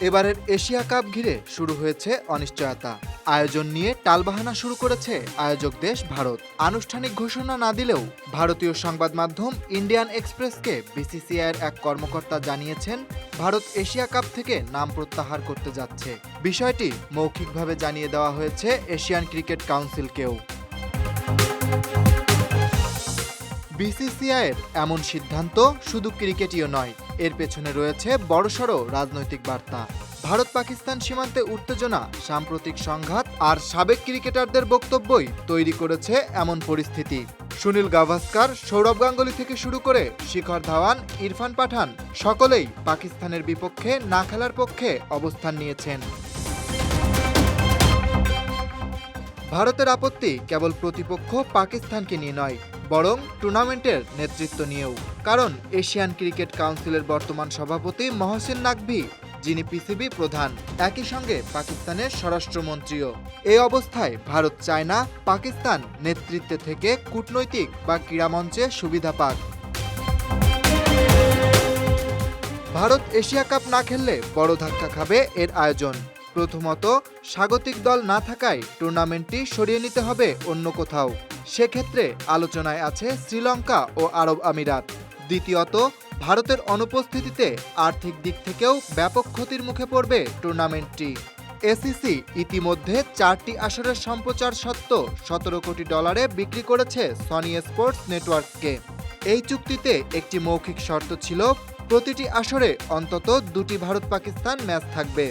এবারের Asia cup ঘিরে শুরু হয়েছে অনিশ্চয়তা। আয়োজন নিয়ে টালবাহানা শুরু করেছে আয়োজক দেশ ভারত। আনুষ্ঠানিক ঘোষণা না দিলেও ভারতীয় সংবাদ মাধ্যম ইন্ডিয়ান এক্সপ্রেসকে বিসিসিআইয়ের এক কর্মকর্তা জানিয়েছেন, ভারত এশিয়া কাপ থেকে নাম প্রত্যাহার করতে যাচ্ছে। বিষয়টি মৌখিকভাবে জানিয়ে দেওয়া হয়েছে এশিয়ান ক্রিকেট কাউন্সিলকেও। বিসিসিআইয়ের এমন সিদ্ধান্ত শুধু ক্রিকেটীয় নয়, এর পেছনে রয়েছে বড়সড় রাজনৈতিক বার্তা। ভারত পাকিস্তান সীমান্তে উত্তেজনা, সাম্প্রতিক সংঘাত আর সাবেক ক্রিকেটারদের বক্তব্যই তৈরি করেছে এমন পরিস্থিতি। সুনীল গাভাস্কার, সৌরভ গাঙ্গুলি থেকে শুরু করে শিখর ধাওয়ান, ইরফান পাঠান সকলেই পাকিস্তানের বিপক্ষে না খেলার পক্ষে অবস্থান নিয়েছেন। ভারতের আপত্তি কেবল প্রতিপক্ষ পাকিস্তানকে নিয়ে নয়, বরং টুর্নামেন্টের নেতৃত্ব নিয়েও। কারণ এশিয়ান ক্রিকেট কাউন্সিলের বর্তমান সভাপতি মহসিন নাকভি, যিনি পিসিবি প্রধান, একই সঙ্গে পাকিস্তানের স্বরাষ্ট্রমন্ত্রীও। এই অবস্থায় ভারত চায় না পাকিস্তান নেতৃত্বে থেকে কূটনৈতিক বা ক্রীড়ামঞ্চে সুবিধা পাক। ভারত এশিয়া কাপ না খেললে বড় ধাক্কা খাবে এর আয়োজন। প্রথমত, স্বাগতিক দল না থাকায় টুর্নামেন্টটি সরিয়ে নিতে হবে অন্য কোথাও। সেক্ষেত্রে আলোচনায় আছে শ্রীলঙ্কা ও আরব আমিরাত। দ্বিতীয়ত, ভারতের অনুপস্থিতিতে আর্থিক দিক থেকেও ব্যাপক ক্ষতির মুখে পড়বে টুর্নামেন্টটি। এসিসি ইতিমধ্যে 4টি আসরের সম্প্রচার সত্ত্ব $17 কোটি বিক্রি করেছে সনি স্পোর্টস নেটওয়ার্ককে। এই চুক্তিতে একটি মৌখিক শর্ত ছিল, প্রতিটি আসরে অন্তত 2টি ভারত পাকিস্তান ম্যাচ থাকবে।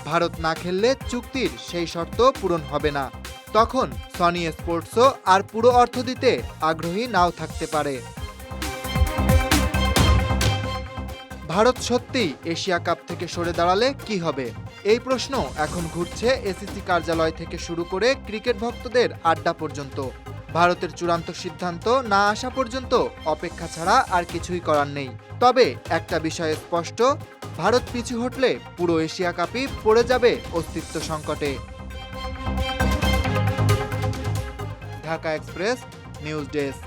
ভারত না খেললে চুক্তির সেই শর্ত পূরণ হবে না। তখন সনি স্পোর্টসও আর পুরো অর্থ দিতে আগ্রহী নাও থাকতে পারে। ভারত সত্যিই এশিয়া কাপ থেকে সরে দাঁড়ালে কি হবে? এই প্রশ্ন এখন ঘুরছে এসিসি কার্যালয় থেকে শুরু করে ক্রিকেট ভক্তদের আড্ডা পর্যন্ত। ভারতের চূড়ান্ত সিদ্ধান্ত না আসা পর্যন্ত অপেক্ষা ছাড়া আর কিছুই করার নেই। তবে একটা বিষয় স্পষ্ট, ভারত পিছু হটলে পুরো এশিয়া কাপই পড়ে যাবে অস্তিত্ব সংকটে। Dhaka express news desk.